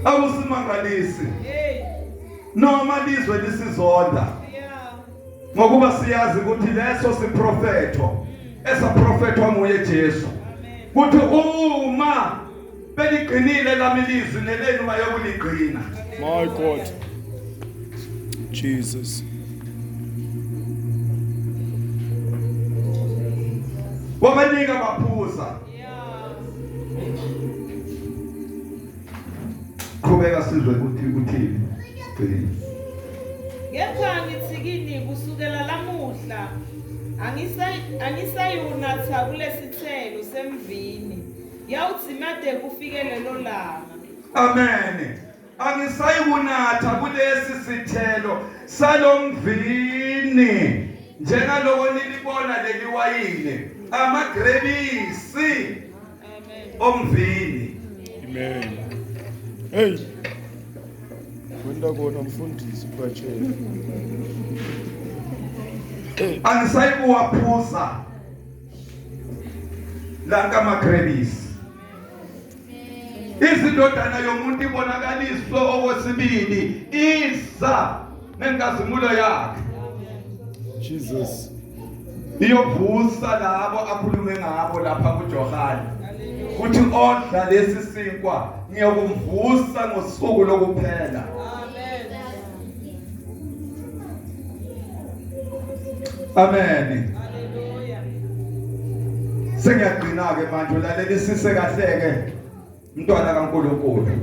awusimangalisi noma lizwe lisizonda ngokuba siyazi ukuthi leso siprofetho esaprofethwa nguye Jesu kuthi uma beliqinile lamilizwi nelenu bayokuligcina. My God, Jesus. Wabanika baphuza. Qhubeka sizwe ukuthi uthini. Ngekho ngithikini kusukela lamuhla angisayunatha kulesithelo semvini yawuthimade kufike lelo langa. Amen. Angisayunatha kulesi sithelo salomvini njengaloko nilibona leli wayini amagrebisi omvini. Amen. Hey. Kwenda kona mfundisi bachela. Angisayikuwaphuza lanka magrebisi. Izindodana yomuntu ibonakaliswa okwesibili iza nenkazimulo yakhe. Jesus. Iyovusa labo akhulume ngabo lapha kuJohane. Kuthi odla lesi sinkwa ngiyokumvusa ngosuku lokuphela. Amen. Hallelujah. Sengiyaqina ke manje ulalela kahle mntwana kaNkulunkulu.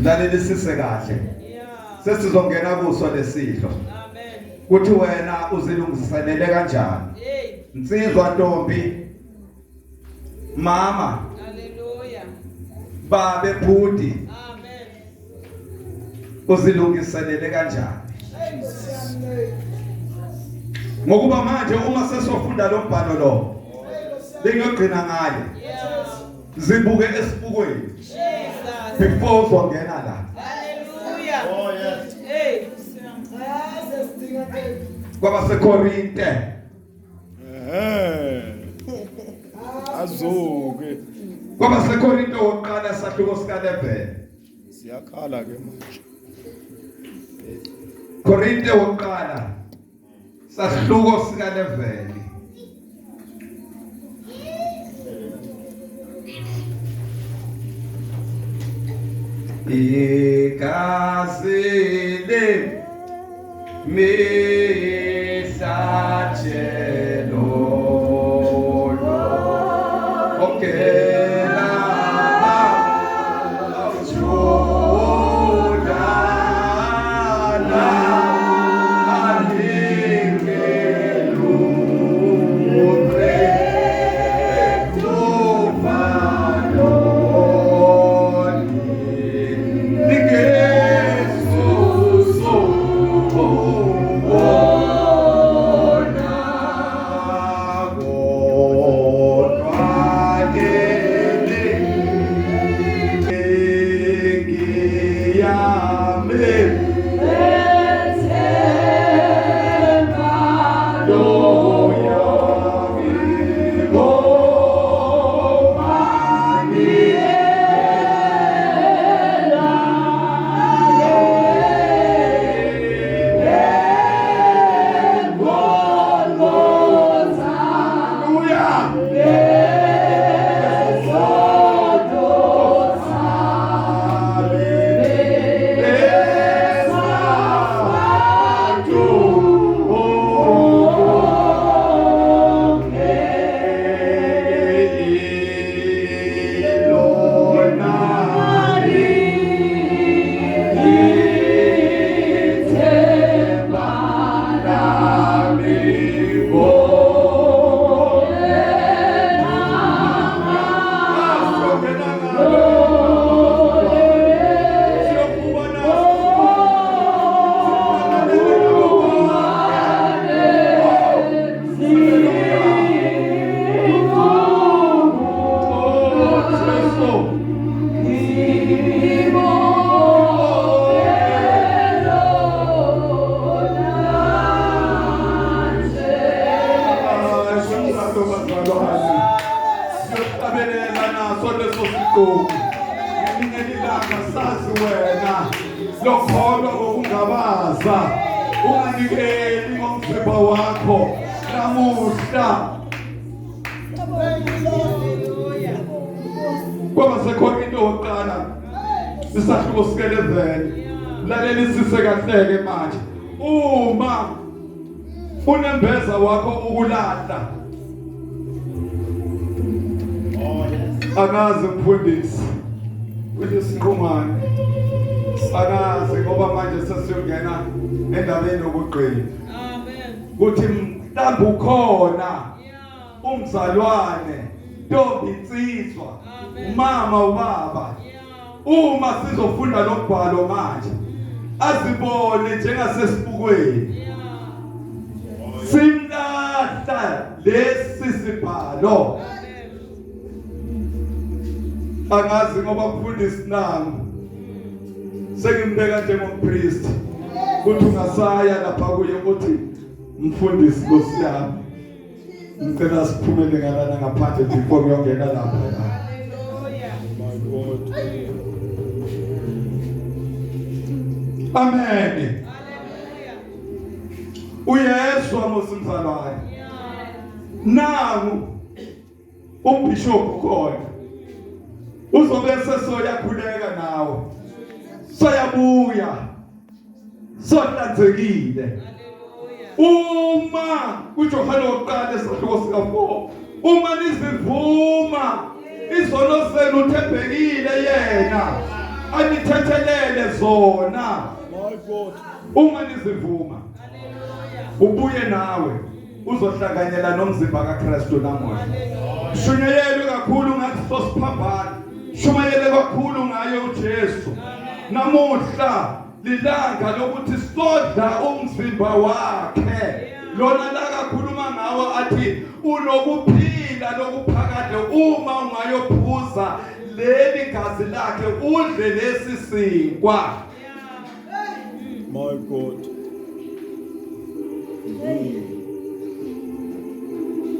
Lalela kahle. Sesizongena kuso lesidlo. Amen. Kuthi wena uzilungiselele kanjani? Nsizwa ntombi. Mama. Hallelujah. Babe bhuti. Amen. Uzilungiselele kanjani? Ngokuba manje uma sesofunda lo mbhalo lo bengiyogcina ngaye zibuke esibukweni before uzongena la. Hallelujah. Oh yes. Hey. Kwaba seKorinte Azuke. kwaba seKorinte oqala sahluko sika-11 Siyakhala ke manje. Korinte oqala sahluko sika-11 ikazile misatshelo ongela awujodana Ngelilanga sazi wena lokholwa ngokungabaza unganikeli ngomzimba wakho namuhla kwaba sekhona into yokuqala isahluko sikelezeni lalelisise kahleke manje uma unembeza wakho ukulahla akazi mfundisi kulesinqumane akazi ngoba manje sesiyongena endabeni yokugqina Amen. kuthi mhlawumbe ukhona umzalwane ntombi insizwa umama ubaba uma sizofunda lombhalo manje azibone njengasesibukweni simlahla lesi sibhalo angazi ngoba mfundisi nami sengimbeka njengompriest kuthi ungasaya lapha kuye ukuthi mfundisi Nkosi yami ngicela siphumele ngalana ngaphandle before kuyongena lapha Hallelujah. My God. amen Hallelujah. uyezwa mosimzalwane Yeah. nangu umbishop khona uzobe sesoyakhuleka nawe soyabuya sohlanzekile Hallelujah. uma kuJohane wokuqala esahluko sika4 uma nizivuma izono zenu uthembekile yena anithethelele zona My God. uma nizivuma Hallelujah. ubuye nawe uzohlanganyela nomzimba kaKristu namoya shunyayele kakhulu ngathi sosiphambana shumayele kakhulu ngaye uJesu namuhla lilanga lokuthi sodla umzimba wakhe lona la kakhuluma ngawo athi unokuphila lokuphakade uma ungayophuza leli gazi lakhe udle lesi sinkwa My God.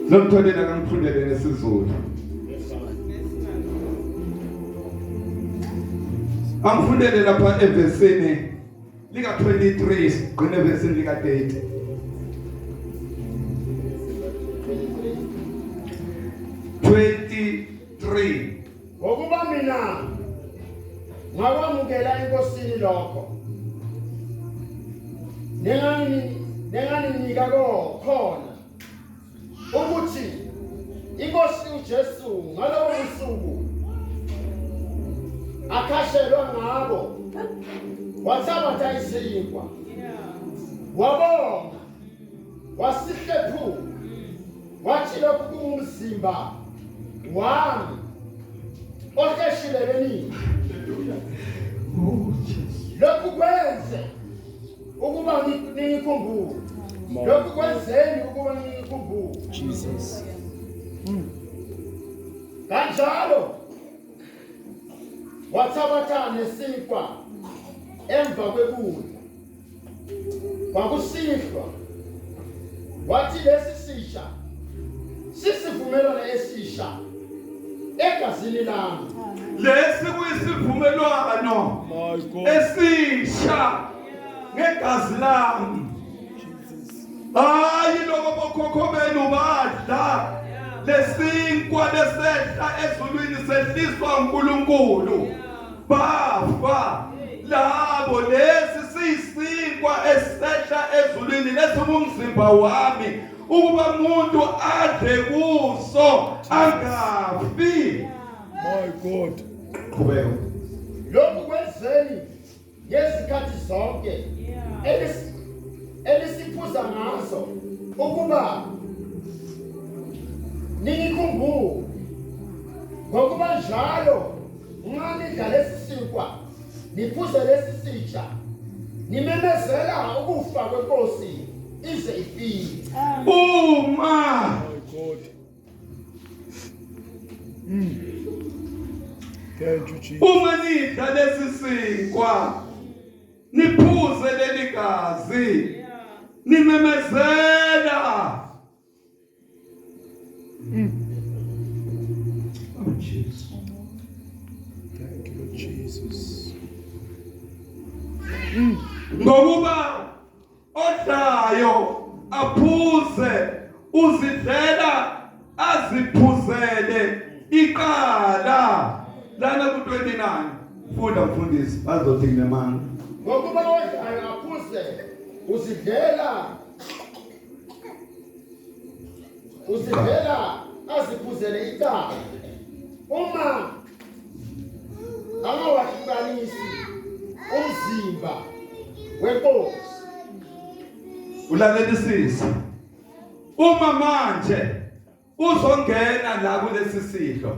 Zomtholela kangifundele nesizulu angifundele lapha evesini lika 23 sigcine evesini lika 30 23 ngokuba mina ngakwamukela enkosini lokho nenganinika khona ukuthi inkosi uJesu ngalowo usuku akhashelwa ngabo wathabatha isinkwa wabonga wasihlephula wathi lokhu kungumzimba wami ohleshileleni lokhu kwenze ukuba ngikhumbule lokhu kwenzeni ukuba ngikhumbule Jesus. kanjalo wathabatha nesinkwa emva kwekudla kwakusihlwa wathi lesi sisha sisivumelwano esisha egazini lami lesi kuyisivumelwano My God. esisha ngegazi lami hayi lokho bokhokho benu badla lesinkwa lesehla ezulwini sehliswa uNkulunkulu bafa labo lesi siyisinkwa esehla ezulwini lesumumzimba wami ukuba umuntu adle kuso angafi. My God. Qhubeka. lokhu kwenzeni ngezikhathi zonke elisiphuza ngazo ukuba ningikhumbule ngokuba njalo nxa nidla lesi sinkwa niphuze lesi sitsha nimemezela ukufa kwenkosi ize ifike. Uma My God. Thank you, Jesus. uma nidla lesi sinkwa niphuze leli gazi nimemezela Thank you, Jesus. Jesus. ngokuba odlayo aphuze uzidlela aziphuzele iqala lana ku-29 funda mfundisi bazothi kunemanga ngokuba odlayo aphuze uzidlela aziphuzele icala uma angawahlukanisi umzimba wenkosi. ulalelisisa uma manje uzongena la kulesi sidlo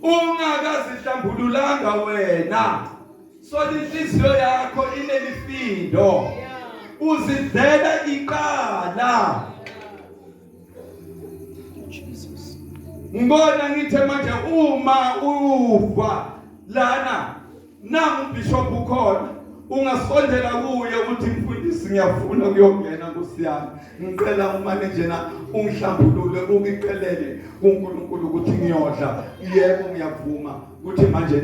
ungakazihlambululanga wena solinhliziyo yakho inelifindo uzidlela iqala Jesus. ngibona ngithe manje uma uva lana nangu bishop ukhona ungasondela kuye ukuthi mfundisi ngiyafuna ukuyongena kusiyami ngicela umane njena ungihlambulule ukiqelele kuNkulunkulu ukuthi ngiyodla yebo ngiyavuma ukuthi manje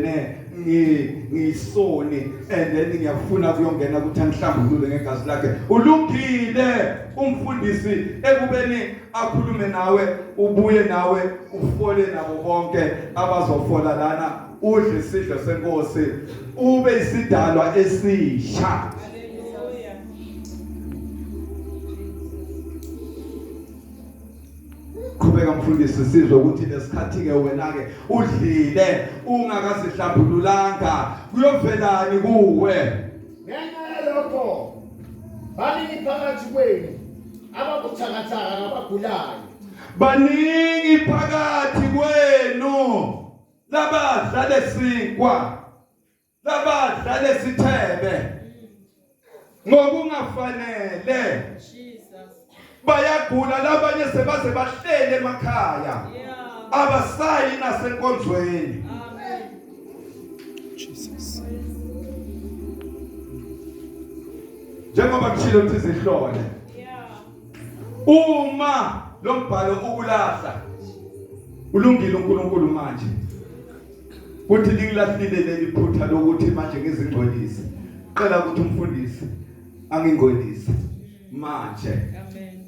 ngiyisoni and then ngiyafuna ukuyongena ukuthi angihlambulule ngegazi lakhe ulungile umfundisi ekubeni akhulume nawe ubuye nawe ufole nabo bonke abazofola lana udle isidlo senkosi ube isidalwa esisha. Hallelujah. Qhubeka mfundisi sizwe ukuthi lesikhathi ke wena ke udlile ungakazihlambululanga kuyovelani kuwe Ngenxa yalokho baningi phakathi kwenu ababuthakathaka nabagulayo. baningi phakathi kwenu labadla lesinkwa labadla lesithebe ngokungafanele Jesus. bayagula labanye sebaze bahlele emakhaya Yeah. abasayi nasenkonzweni Amen. Jesus. njengoba kushilo ukuthi sihlole Yeah. uma lo mbhalo ukulahla ulungile uNkulunkulu manje kuthi lingilahlile leli phutha lokuthi manje ngizingcolise qela ukuthi umfundisi angingcolise manje Amen.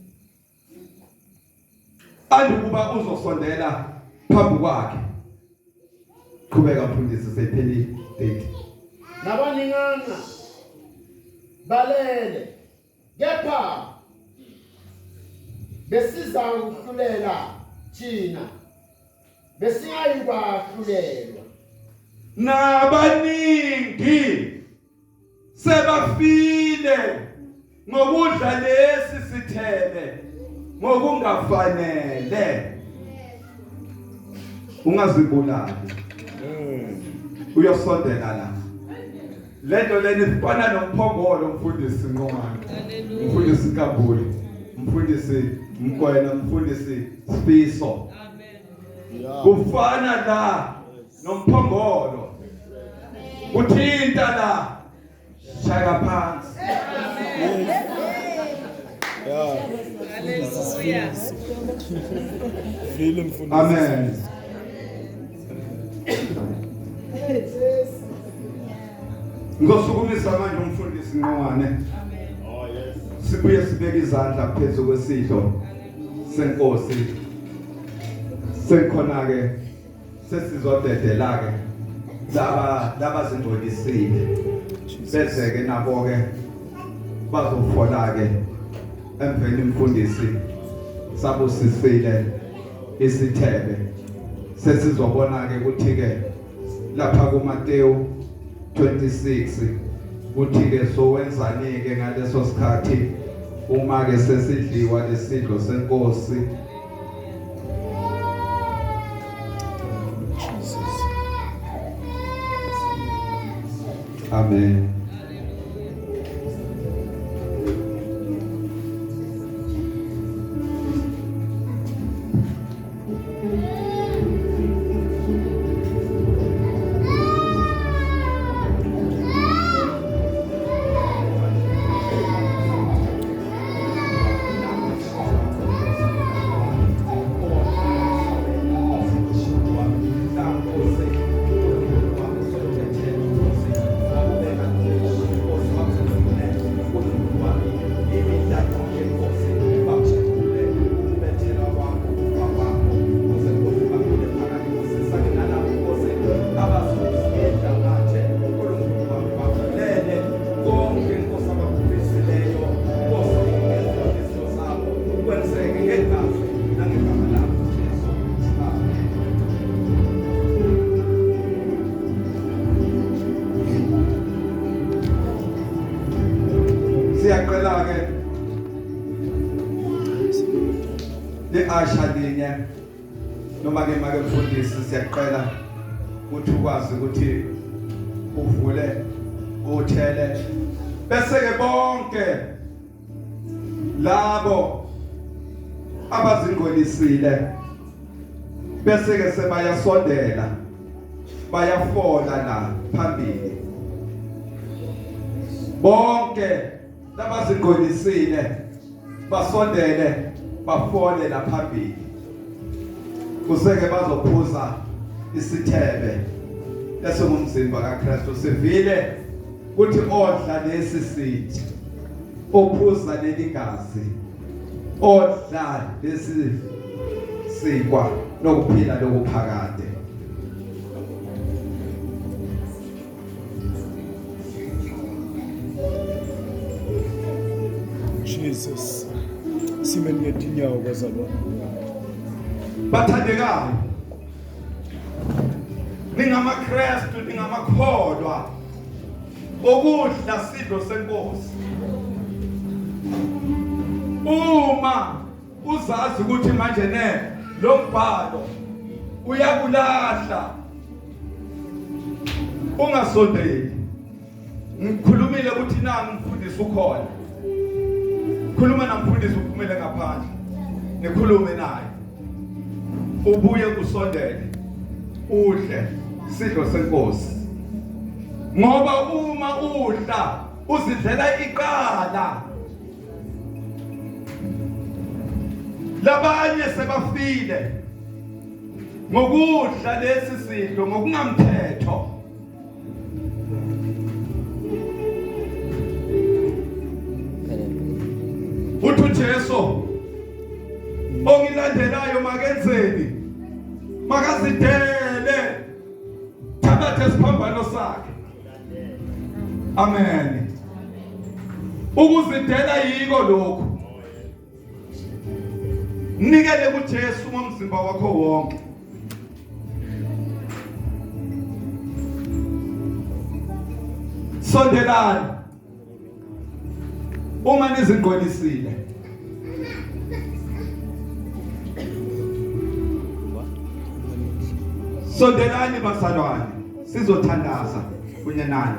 andikuba uzosondela phambi kwakhe qhubeka mfundisi sepheli date Nabaningana balele kepha besiza ukuhlulela thina besingayi kwahlulelwa. nabaningi sebafile ngokudla lesi sithebe ngokungafanele ungazibulali uyosondela la lento leni ifana nomphongolo mfundisi Ngqongwane Hallelujah. mfundisi Kabuli mfundisi Mkwena mfundisi Sifiso Amen. kufana la nomphongolo uthinta la shaka phansi Yeah. Hallelujah. Feel him for amen ngosukumisa manje umfundisi Ngqongwane Amen. Oh yes. sibuye sibeke izandla phezulu kwesidlo senkosi sekhona ke sesizodedela ke laba zingcolisile bese ke nabo ke bazofola ke emveni umfundisi sabusisile isithebe sesizobona ke ukuthi ke lapha kuMateyu 26 kuthi ke sowenzani ke ngaleso sikhathi uma ke sesidliwa lesidlo senkosi Jesus. amen noma ke make mfundisi siyaqala ukuthi ukwazi ukuthi uvule uthele bese ke bonke labo abazingolisile bese ke sebayasondela bayafola la phambili bonke labazingolisile basondele bafole la phambili kuseke bazophuza isithebe lesomumzimba kaKristu sivile kuthi odla lesi sithi ophuza leli gazi odla lesi sikwa nokuphila lokuphakade Jesus sime ngetinyawo bazalwane bathandekayo ningamaKristu ningamakholwa okudla sidlo senkosi uma uzazi ukuthi manje lo mbhalo uyakulahla ungasondeli ngikhulumile ukuthi nami umfundisi ukhona khuluma namfundisi uphumele ngaphandle nikhulume naye ubuye kusondele udle sidlo senkosi ngoba uma udla uzidlela iqala labanye sebafile ngokudla lesi sidlo ngokungamthetho uthi Jesu ongilandelayo makenzeni makazidele thabathe isiphambano sakhe amen ukuzidela yiko lokho nikele kuJesu ngomzimba wakho wonke sondelani uma nizingqolisile sondelani bazalwane sizothandaza kunye nani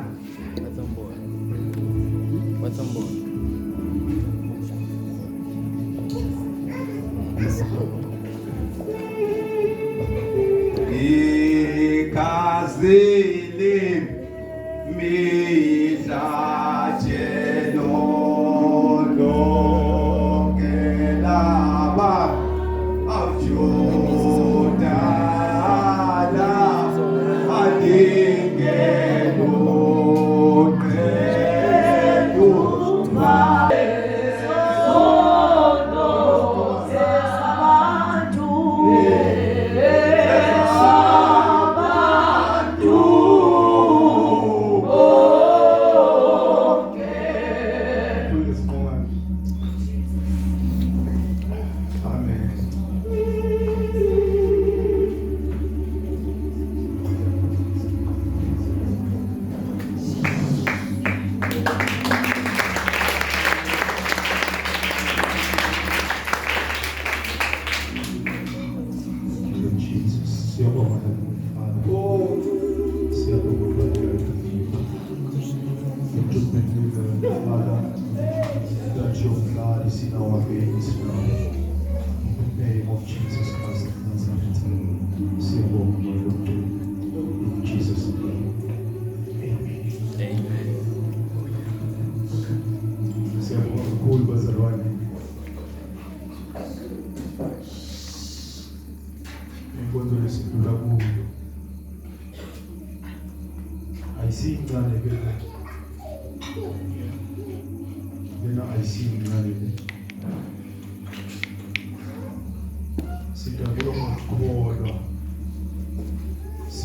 ikazili midlaje nolokelaba awjudala adingelo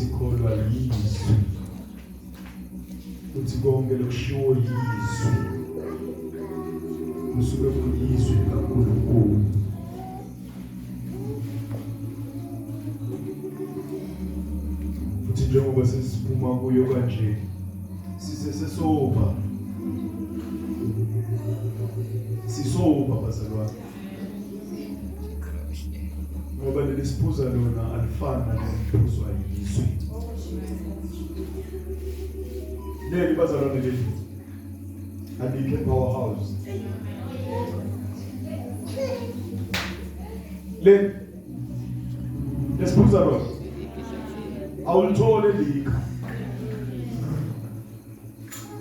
sikholwa yizwi uthi konke lokushiwo yizwi kusuke kuyizwi kaNkulunkulu uthi njengoba sesiphuma kuyo kanje sisoba bazalwane ngoba lesiphuza lona alifani naleliphuzwa yizwe. Leli bazalwane leli alikhe powerhouse. Leli lesiphuza lona awulithole likha.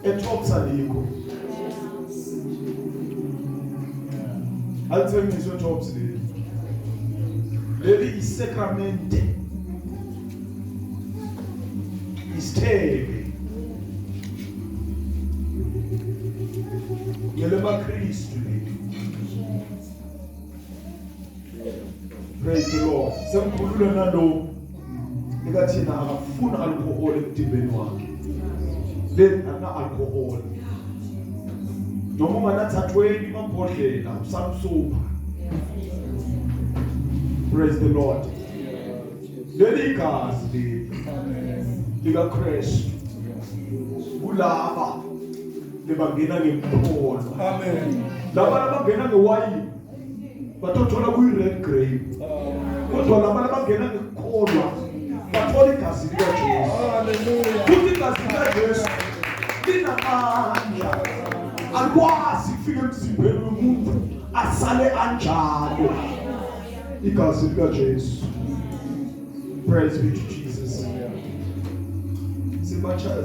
Ethops alikho. Althengiswe ethops leli. Leli isacramente. Isithebe. Yelema Kristu leli. Praise the Lord. Semkhulule nalo ekathina akafuna alcohol emtimbeni wakhe. Leli ana alcohol. Noma unganathathweni amabhodlela usamsupa. Praise the Lord. Leli igazi lika Kristu kulaba lebangena ngemkholo. Amen. Laba abangena ngewayini batothola kuyi red grape. Kodwa laba abangena ngekholwa bathola igazi lika Jesu. Hallelujah. Kuthi igazi lika Jesu linamandla. Akwazi ukufika emzimbeni womuntu asale anjalo. Igazi lika Jesu. Praise be to Jesus.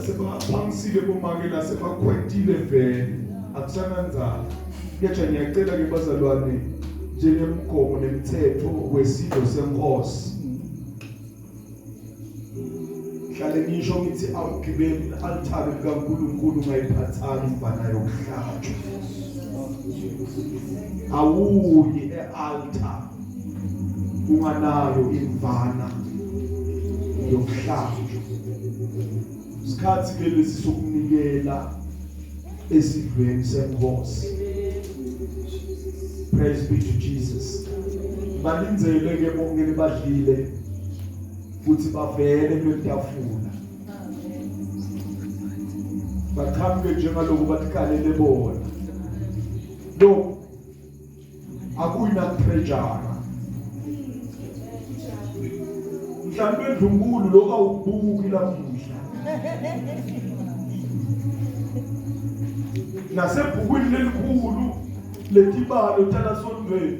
Sebaphansile bomake la sebakwetile vele akusananzana. Ngeja ngiyacela ke bazalwane njengemgomo nemithetho wesidlo senkosi. Hlale ngisho ngithi awugibeli altare likaNkulunkulu ungayiphathanga imvana yokuhlatshwa. Awuyi e-altar unganayo imvana yokuhlatshwa. Isikhathi ke lesi sokunikela esidlweni senkosi. Praise be to Jesus. Balinzele ke bonke libadlile futhi bavele kwetafula. Bakhambe njengaloku bathikalele bona. Lo akuyina pressure. Mhlawumbe endlunkulu lokho awubuki lamuhla. Nasebhukwini lelikhulu letibalo tala sondweni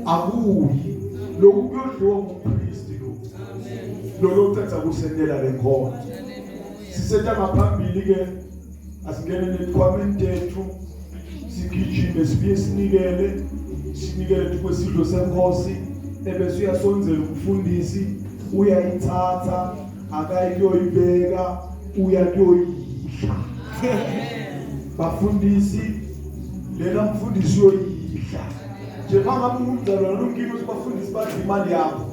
akuyi lokhu kuyodliwa ngumpristi lo lothatha kusendela lenkhona. Sisetha ngaphambili ke asingene nerequirement yethu sigijime sibuye sinikele kwesidlo senkosi ebese uyasonzela umfundisi uyayithatha akayiyoyibeka uyayoyidla. Bafundisi lena mfundisi uyoyidla njengoba umzalwane unkini usibafundisi bathi imali yakho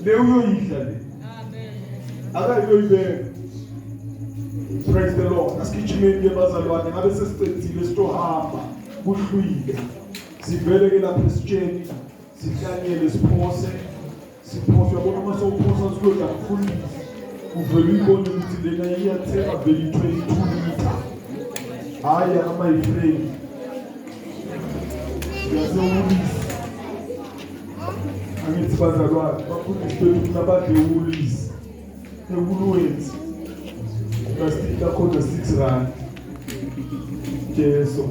le uyoyidla le. Akayiyoyibeka. Praise the Lord. Asigijimeni ke bazalwane ngabe sesicedile sitohamba kuhlwile. Sivele ke lapha esitsheni sihlanyele siphose yabona uma sowuphosa siyoda kufundisa. Uvele ibone ukuthi lena iyatheka vele 22 liter. Hayi ama iframe. Yasewulisi. Angithi bazalwane bafundisi bethu nabadle ulisi. Ekuluwenzi. Plastic akhona 6 rand. Jesu.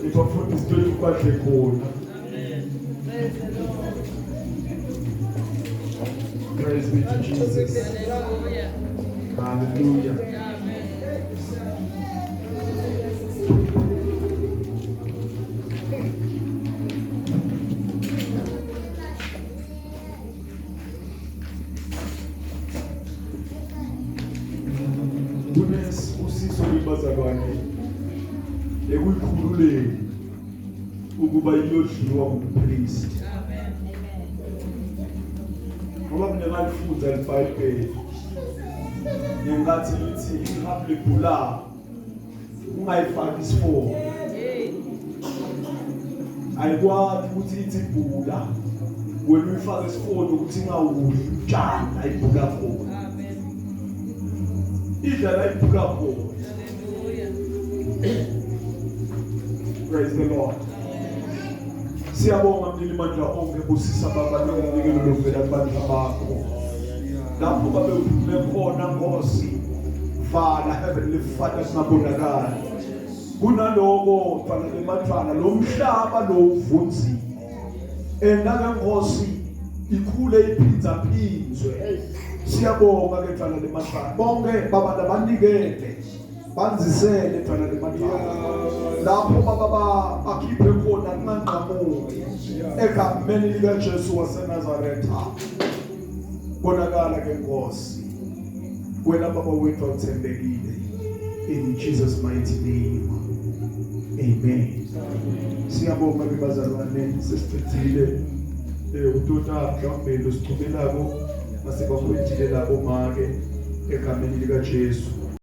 Ibafundisi bethu badle khona. Praise be to Jesus. Hallelujah. Usiso libazalwane ekuyikhululeni ukuba iyodliwa ngumpriest. Ngoba mina ngalifunza iBhayibheli ngenkathi lithi ihabule bula ungayifaki isifonyo. Ayikwazi ukuthi ithi bula wena uyifake isifonyo ukuthi ingawudli utshani ayibhuka khona. Idla la ibhuka khona. Praise the Lord. Siyabonga mnini mandla onke busisa baba lokunikelo lovela kubantu bakho. Lapho babe uphume khona Nkosi. Vala heavenly Father singabonakala. Kunaloko fana lemathana lo mhlaba lo uvunzile. Endake Nkosi ikhule iphinza phinzwe. Siyabonga ke fana lemathana. Bonke baba labanikele. Banzisele fana lemathana. Lapho baba bakhiphe khona kunqamuke. Egameni lika Jesu waseNazaretha. Bonakala ke Nkosi. Wena baba wethu uthembekile. In Jesus mighty name. Amen. Siyabonga ke bazalwane sesicithile utota mhlawumbe losiqhubelako mase bakwethile labo make egameni lika Jesu.